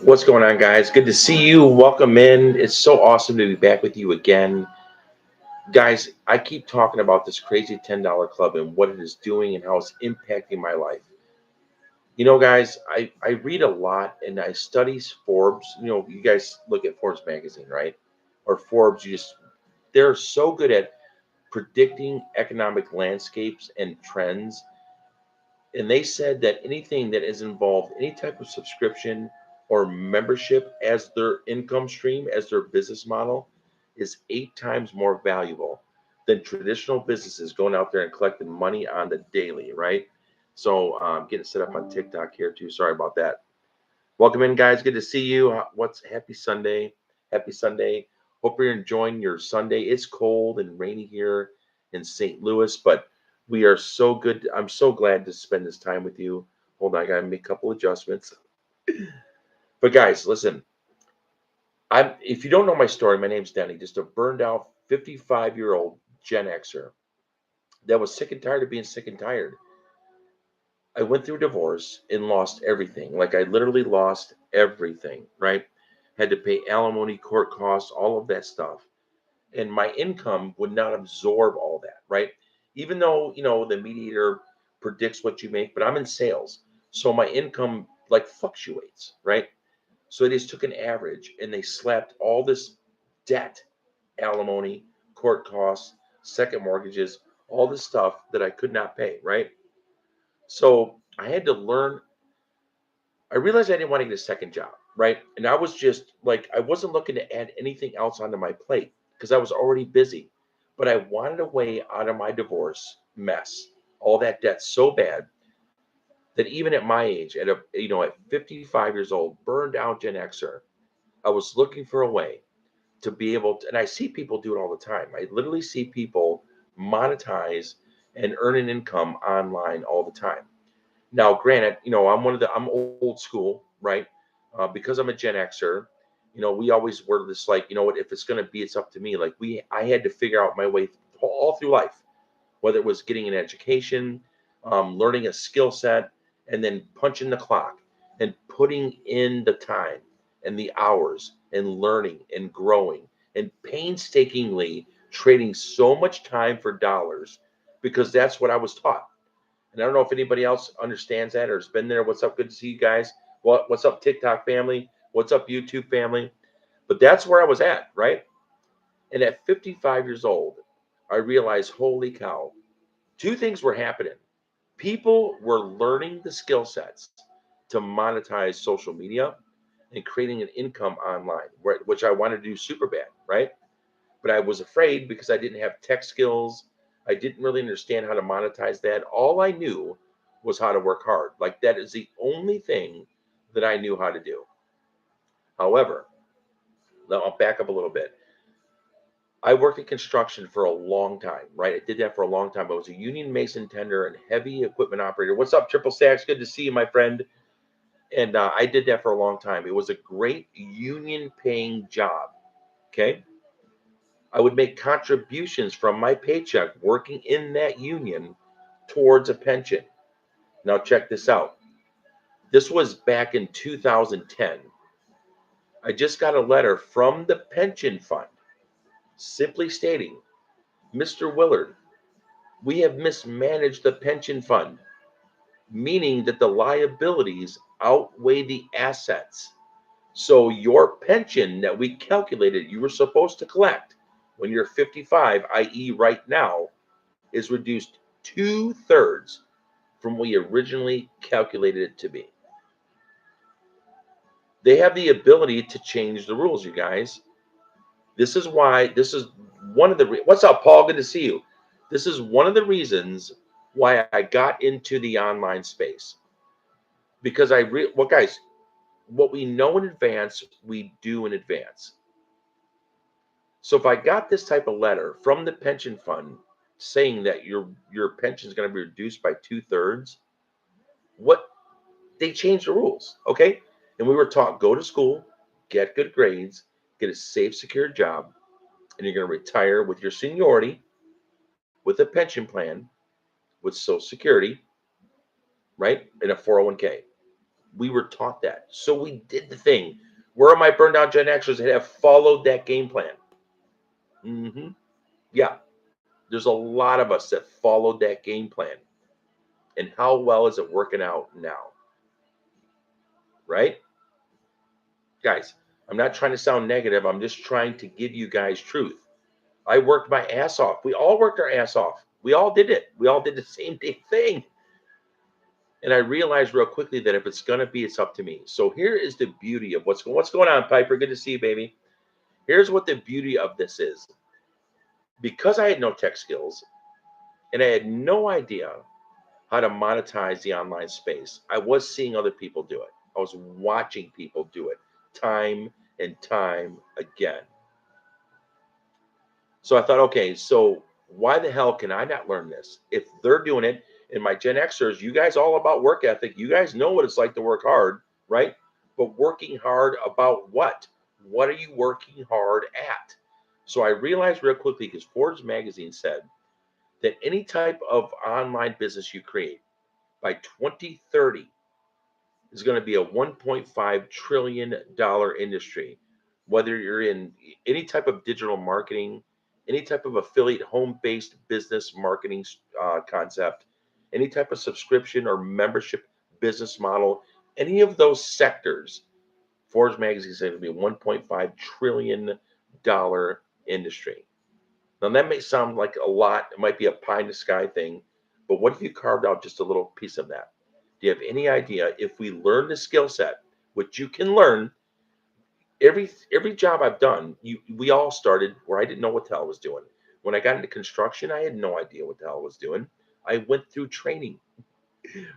What's going on, guys? Good to see you. Welcome in. It's so awesome to be back with you again. Guys, I keep talking about this crazy $10 club and what it is doing and how it's impacting my life. Guys, I read a lot and I study Forbes. You guys look at Forbes magazine, right? Or Forbes, they're so good at predicting economic landscapes and trends. And they said that anything that is involved, any type of subscription or membership as their income stream, as their business model, is 8 times more valuable than traditional businesses going out there and collecting money on the daily, right? So, getting set up on TikTok here too. Sorry about that. Welcome in, guys. Good to see you. What's happy Sunday? Happy Sunday. Hope you're enjoying your Sunday. It's cold and rainy here in St. Louis, but we are so good. I'm so glad to spend this time with you. Hold on, I gotta make a couple adjustments. But guys, listen. If you don't know my story, my name's Denny, just a burned out 55-year-old Gen Xer that was sick and tired of being sick and tired. I went through a divorce and lost everything. Like I literally lost everything, right? Had to pay alimony, court costs, all of that stuff. And my income would not absorb all that, right? Even though, the mediator predicts what you make, but I'm in sales. So my income like fluctuates, right? So they just took an average and they slapped all this debt, alimony, court costs, second mortgages, all this stuff that I could not pay, right? So I had to learn. I realized I didn't want to get a second job, right? And I was just like, I wasn't looking to add anything else onto my plate because I was already busy. But I wanted a way out of my divorce mess, all that debt so bad that even at my age, at 55 years old, burned out Gen Xer, I was looking for a way to be able to, and I see people do it all the time. I literally see people monetize and earn an income online all the time. Now, granted, I'm old school, right? Because I'm a Gen Xer, we always were this like, what, if it's going to be, it's up to me. Like I had to figure out my way all through life, whether it was getting an education, learning a skill set, and then punching the clock and putting in the time and the hours and learning and growing and painstakingly trading so much time for dollars because that's what I was taught. And I don't know if anybody else understands that or has been there. What's up? Good to see you guys. What's up, TikTok family? What's up, YouTube family? But that's where I was at, right? And at 55 years old, I realized, holy cow, two things were happening. People were learning the skill sets to monetize social media and creating an income online, which I wanted to do super bad, right? But I was afraid because I didn't have tech skills. I didn't really understand how to monetize that. All I knew was how to work hard. Like that is the only thing that I knew how to do. However, now I'll back up a little bit. I worked in construction for a long time, right? I did that for a long time. I was a union mason tender and heavy equipment operator. What's up, Triple Stacks? Good to see you, my friend. And I did that for a long time. It was a great union paying job. Okay. I would make contributions from my paycheck working in that union towards a pension. Now, check this out. This was back in 2010. I just got a letter from the pension fund simply stating, Mr. Willard, we have mismanaged the pension fund, meaning that the liabilities outweigh the assets. So, your pension that we calculated you were supposed to collect when you're 55, i.e., right now, is reduced 2/3 from what we originally calculated it to be. They have the ability to change the rules, you guys. This is one of the, what's up, Paul? Good to see you. This is one of the reasons why I got into the online space because well, guys, what we know in advance, we do in advance. So if I got this type of letter from the pension fund saying that your pension is going to be reduced by 2/3, what they changed the rules, okay? And we were taught go to school, get good grades, get a safe, secure job, and you're going to retire with your seniority, with a pension plan, with Social Security, right? And a 401k. We were taught that. So we did the thing. Where are my burned out Gen Xers that have followed that game plan? Yeah, there's a lot of us that followed that game plan. And how well is it working out now? Right? Guys, I'm not trying to sound negative. I'm just trying to give you guys truth. I worked my ass off. We all worked our ass off. We all did it. We all did the same thing. And I realized real quickly that if it's gonna be, it's up to me. So here is the beauty of what's going on, Piper. Good to see you, baby. Here's what the beauty of this is. Because I had no tech skills and I had no idea how to monetize the online space, I was seeing other people do it. I was watching people do it time and time again. So I thought, okay, so why the hell can I not learn this? If they're doing it, and my Gen Xers, you guys all about work ethic, you guys know what it's like to work hard, right? But working hard about what? What are you working hard at? So I realized real quickly because Forbes magazine said that any type of online business you create by 2030 is going to be a $1.5 trillion industry. Whether you're in any type of digital marketing, any type of affiliate home based business marketing concept, any type of subscription or membership business model, any of those sectors, Forbes magazine said it'll be a $1.5 trillion industry. Now that may sound like a lot. It might be a pie in the sky thing, but what if you carved out just a little piece of that? Do you have any idea if we learn the skill set, which you can learn? Every job I've done, we all started where I didn't know what the hell I was doing. When I got into construction, I had no idea what the hell I was doing. I went through training,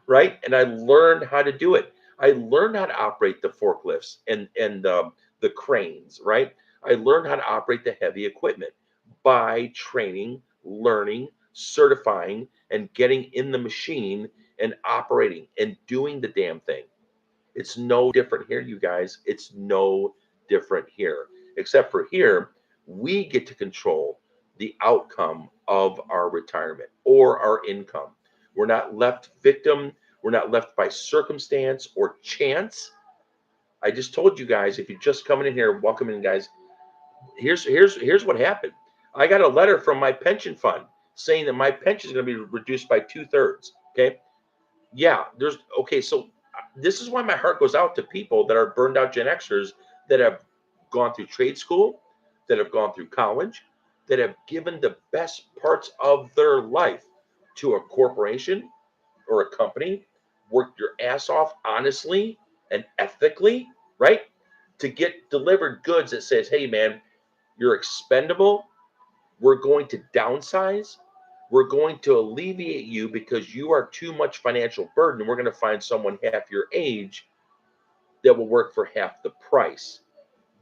right? And I learned how to do it. I learned how to operate the forklifts and the cranes, right? I learned how to operate the heavy equipment by training, learning, certifying, and getting in the machine and operating and doing the damn thing. It's no different here, you guys. It's no different here, except for here, we get to control the outcome of our retirement or our income. We're not left victim. We're not left by circumstance or chance. I just told you guys, if you're just coming in here, welcome in, guys. Here's what happened. I got a letter from my pension fund saying that my pension is going to be reduced by 2/3. Okay, yeah, there's okay. So this is why my heart goes out to people that are burned out Gen Xers that have gone through trade school, that have gone through college, that have given the best parts of their life to a corporation or a company, worked your ass off honestly and ethically, right? To get delivered goods that says, hey man, you're expendable. We're going to downsize. We're going to alleviate you because you are too much financial burden. We're going to find someone half your age that will work for half the price.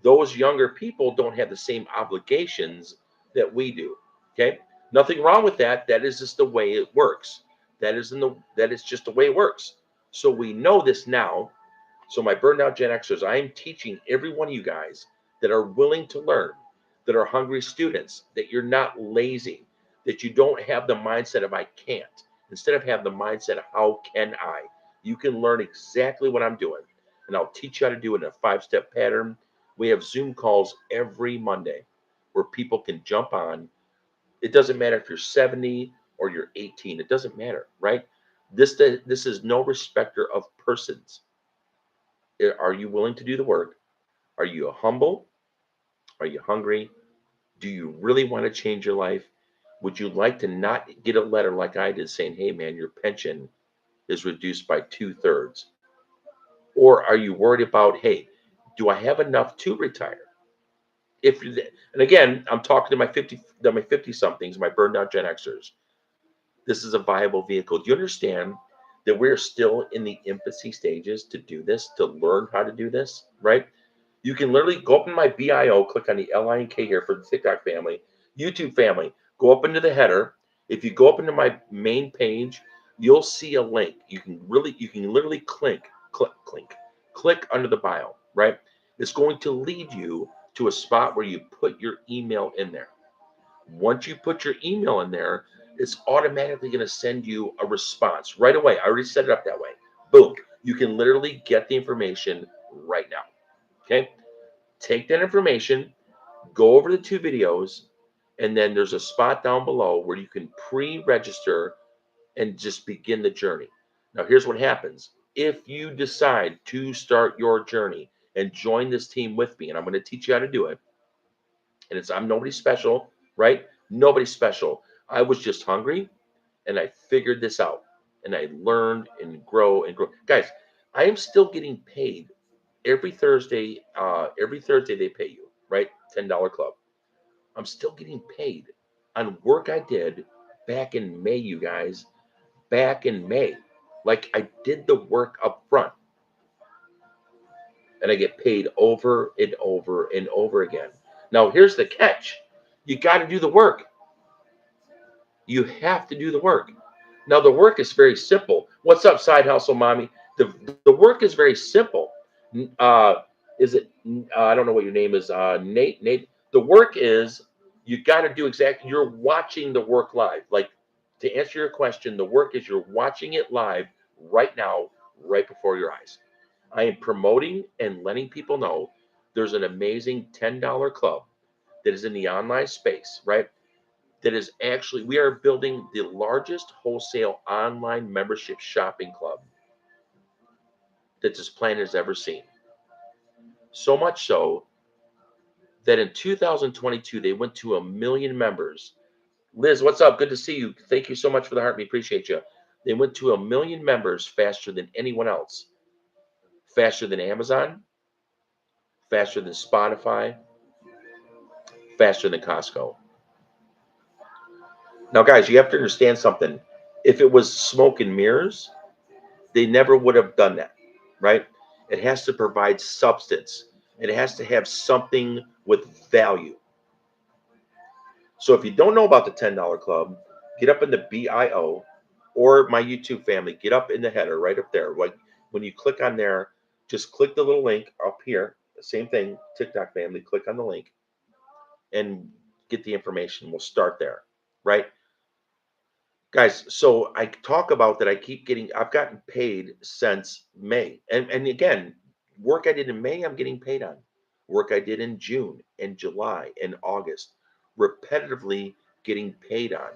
Those younger people don't have the same obligations that we do. Okay. Nothing wrong with that. That is just the way it works. That is just the way it works. So we know this now. So my burned out Gen Xers, I am teaching every one of you guys that are willing to learn, that are hungry students, that you're not lazy, that you don't have the mindset of I can't. Instead of have the mindset of how can I? You can learn exactly what I'm doing. And I'll teach you how to do it in a 5-step pattern. We have Zoom calls every Monday where people can jump on. It doesn't matter if you're 70 or you're 18. It doesn't matter, right? This is no respecter of persons. Are you willing to do the work? Are you humble? Are you hungry? Do you really want to change your life? Would you like to not get a letter like I did saying, hey man, your pension is reduced by 2/3? Or are you worried about, hey, do I have enough to retire? If and again, I'm talking to my 50 somethings, my burned out Gen Xers. This is a viable vehicle. Do you understand that we're still in the infancy stages to do this, to learn how to do this, right? You can literally go up in my bio, click on the LINK here for the TikTok family, YouTube family, go up into the header. If you go up into my main page, you'll see a link. You can literally click under the bio, right? It's going to lead you to a spot where you put your email in there. Once you put your email in there, it's automatically going to send you a response right away. I already set it up that way. Boom. You can literally get the information right now. Okay. Take that information, go over the 2 videos, and then there's a spot down below where you can pre-register and just begin the journey. Now, here's what happens. If you decide to start your journey and join this team with me, and I'm going to teach you how to do it, and I'm nobody special, right? Nobody special. I was just hungry and I figured this out and I learned and grow and grow. Guys, I am still getting paid every Thursday. Every Thursday they pay you, right? $10 club. I'm still getting paid on work I did back in May, you guys. Back in May. Like I did the work up front and I get paid over and over and over again. Now, here's the catch. You got to do the work. You have to do the work. Now, the work is very simple. What's up, side hustle mommy? The work is very simple. Uh, is it? I don't know what your name is. Nate. Nate. The work is you got to do exactly. You're watching the work live. Like to answer your question, the work is you're watching it live right now, right before your eyes. I am promoting and letting people know there's an amazing $10 club that is in the online space, right? That is actually, we are building the largest wholesale online membership shopping club that this planet has ever seen. So much so that in 2022, they went to 1 million members. Liz, what's up? Good to see you. Thank you so much for the heart. We appreciate you. They went to 1 million members faster than anyone else, faster than Amazon, faster than Spotify, faster than Costco. Now, guys, you have to understand something. If it was smoke and mirrors, they never would have done that, right? It has to provide substance. It has to have something with value. So if you don't know about the $10 club, get up in the BIO or my YouTube family, get up in the header right up there. Like when you click on there, just click the little link up here. Same thing, TikTok family, click on the link and get the information. We'll start there, right? Guys, so I talk about that. I've gotten paid since May. And again, work I did in May, I'm getting paid on. Work I did in June and July and August, repetitively getting paid on.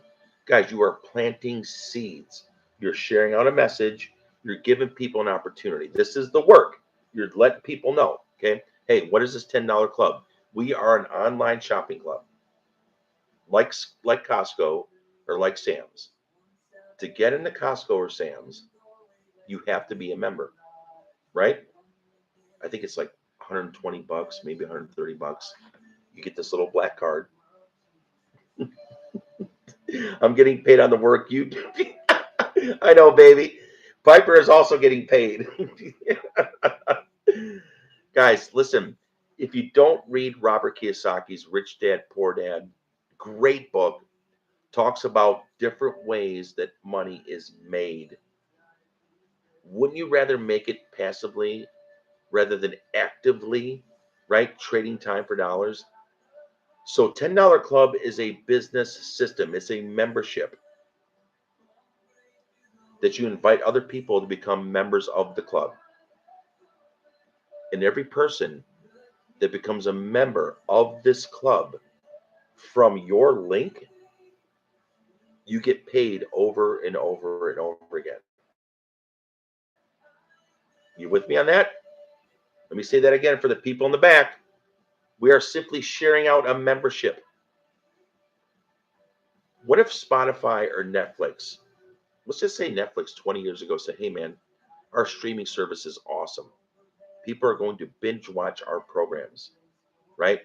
Guys, you are planting seeds. You're sharing out a message. You're giving people an opportunity. This is the work. You're letting people know, okay? Hey, what is this $10 club? We are an online shopping club, like Costco or like Sam's. To get into Costco or Sam's, you have to be a member, right? I think it's like 120 bucks, maybe 130 bucks. You get this little black card. I'm getting paid on the work you do. I know, baby. Piper is also getting paid. Guys, listen, if you don't read Robert Kiyosaki's Rich Dad, Poor Dad, great book, talks about different ways that money is made. Wouldn't you rather make it passively rather than actively, right? Trading time for dollars. So $10 club is a business system. It's a membership that you invite other people to become members of the club. And every person that becomes a member of this club from your link, you get paid over and over and over again. You with me on that? Let me say that again for the people in the back. We are simply sharing out a membership. What if Spotify or Netflix, let's just say Netflix 20 years ago said, hey man, our streaming service is awesome. People are going to binge watch our programs, right?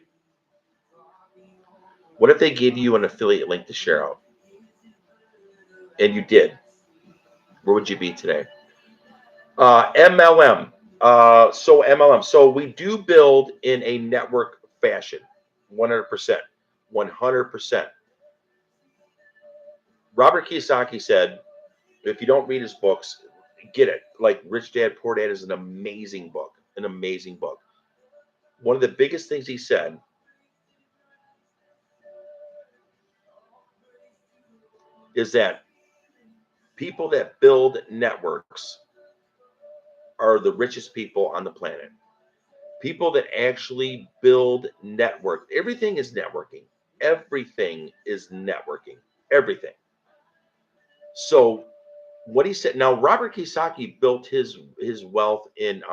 What if they gave you an affiliate link to share out? And you did. Where would you be today? MLM. So MLM. So we do build in a network fashion. 100%. 100%. Robert Kiyosaki said, if you don't read his books, get it. Like Rich Dad, Poor Dad is an amazing book. An amazing book. One of the biggest things he said is that people that build networks are the richest people on the planet. People that actually build network. Everything is networking. Everything is networking. Everything. So what he said, now Robert Kiyosaki built his wealth in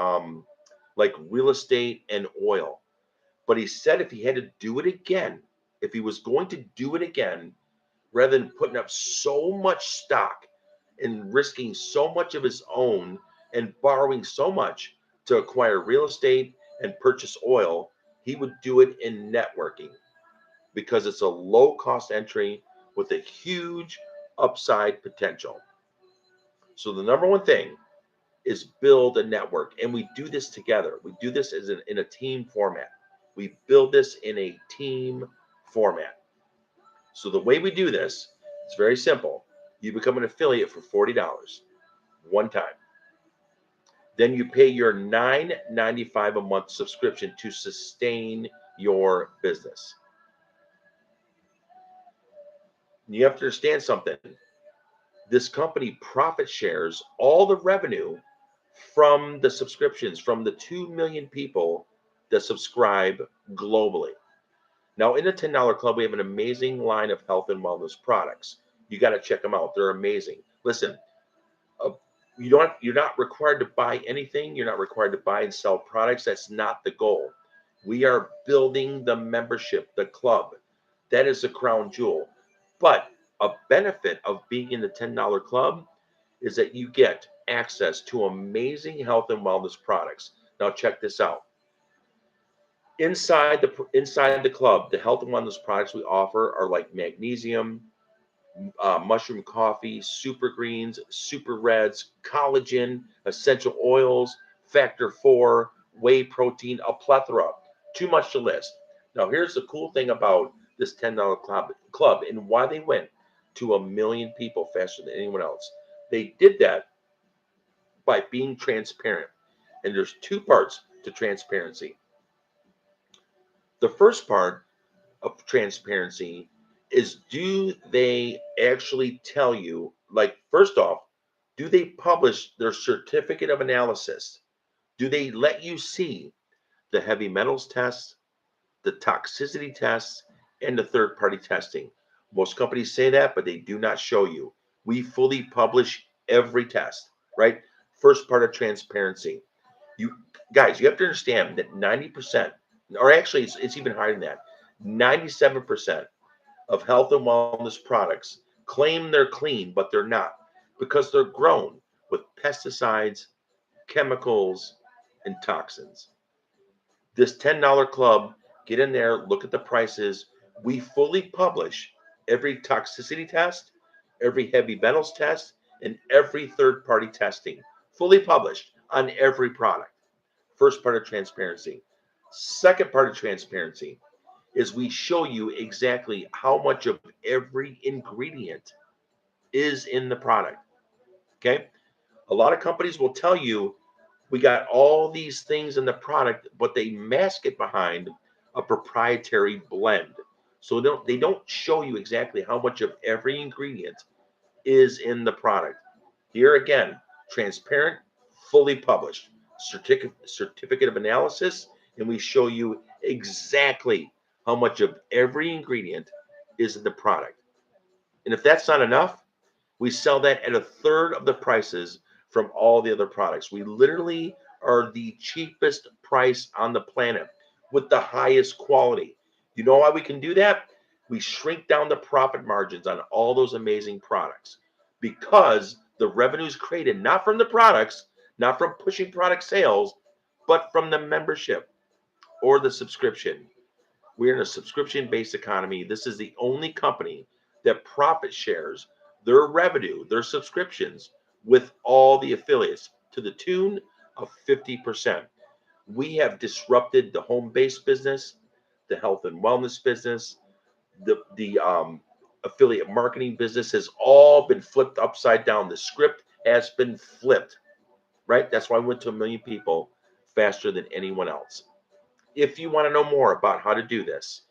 like real estate and oil. But he said if he had to do it again, if he was going to do it again, rather than putting up so much stock and risking so much of his own and borrowing so much to acquire real estate and purchase oil, he would do it in networking because it's a low cost entry with a huge upside potential. So the number one thing is build a network, and we do this together. We do this in a team format. We build this in a team format. So the way we do this, it's very simple. You become an affiliate for $40 one time. Then you pay your $9.95 a month subscription to sustain your business. You have to understand something. This company profit shares all the revenue from the subscriptions from the 2 million people that subscribe globally. Now, in the $10 Club, we have an amazing line of health and wellness products. You got to check them out. They're amazing. Listen, uh, you're not required to buy anything. You're not required to buy and sell products. That's not the goal. We are building the membership, the club. That is the crown jewel. But a benefit of being in the $10 Club is that you get access to amazing health and wellness products. Now, check this out. Inside the club, the health and wellness products we offer are like magnesium, mushroom coffee, super greens, super reds, collagen, essential oils, factor 4, whey protein, a plethora. Too much to list. Now, here's the cool thing about this $10 club and why they went to 1 million people faster than anyone else. They did that by being transparent. And there's two parts to transparency. The first part of transparency is, do they actually tell you, like, first off, do they publish their certificate of analysis? Do they let you see the heavy metals tests, the toxicity tests, and the third party testing? Most companies say that, but they do not show you. We fully publish every test, right? First part of transparency. You guys, you have to understand that 90%, or actually it's even higher than that, 97% of health and wellness products claim they're clean, but they're not because they're grown with pesticides, chemicals, and toxins. This $10 club, get in there, look at the prices. We fully publish every toxicity test, every heavy metals test, and every third party testing. Fully published on every product. First part of transparency. Second part of transparency is we show you exactly how much of every ingredient is in the product. Okay. A lot of companies will tell you we got all these things in the product, but they mask it behind a proprietary blend. So they don't show you exactly how much of every ingredient is in the product. Here again, transparent, fully published, certificate of analysis, and we show you exactly how much of every ingredient is in the product. And if that's not enough, we sell that at a third of the prices from all the other products. We literally are the cheapest price on the planet with the highest quality. You know why we can do that? We shrink down the profit margins on all those amazing products because the revenue is created not from the products, not from pushing product sales, but from the membership or the subscription. We're in a subscription based economy. This is the only company that profit shares their revenue, their subscriptions with all the affiliates to the tune of 50%. We have disrupted the home based business, the health and wellness business, the affiliate marketing business has all been flipped upside down. The script has been flipped, right? That's why we went to 1 million people faster than anyone else. If you want to know more about how to do this,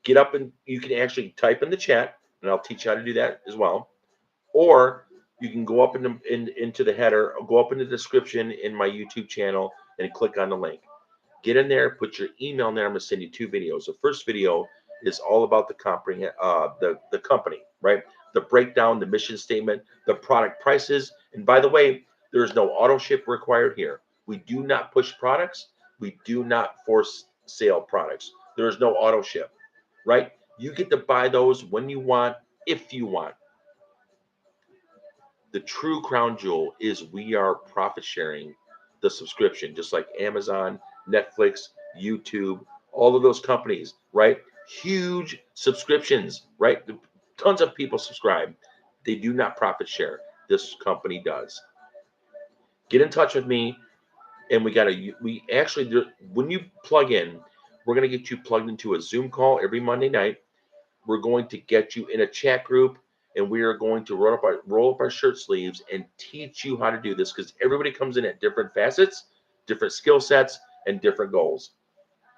get up and you can actually type in the chat, and I'll teach you how to do that as well. Or You can go up into the header, go up in the description in my YouTube channel, and click on the link. Get in there, put your email in there. I'm gonna send you 2 videos. The first video is all about the company, right? The breakdown, the mission statement, the product prices. And by the way, there's no auto ship required here. We do not push products. We do not force sale products. There is no auto ship, right? You get to buy those when you want, if you want. The true crown jewel is we are profit sharing the subscription, just like Amazon, Netflix, YouTube, all of those companies, right? Huge subscriptions, right? Tons of people subscribe. They do not profit share. This company does. Get in touch with me, and we actually, when you plug in, we're gonna get you plugged into a Zoom call every Monday night. We're going to get you in a chat group, and we are going to roll up our shirt sleeves and teach you how to do this, because everybody comes in at different facets, different skill sets, and different goals.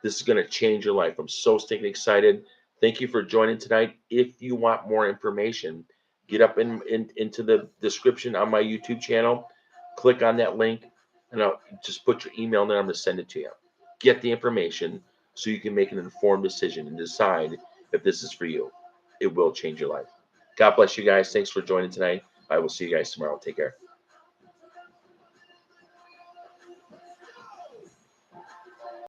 This is going to change your life. I'm so stinking excited. Thank you for joining tonight. If you want more information, get up into the description on my YouTube channel, click on that link, and I'll just put your email there. I'm going to send it to you. Get the information so you can make an informed decision and decide if this is for you. It will change your life. God bless you guys. Thanks for joining tonight. I will see you guys tomorrow. Take care.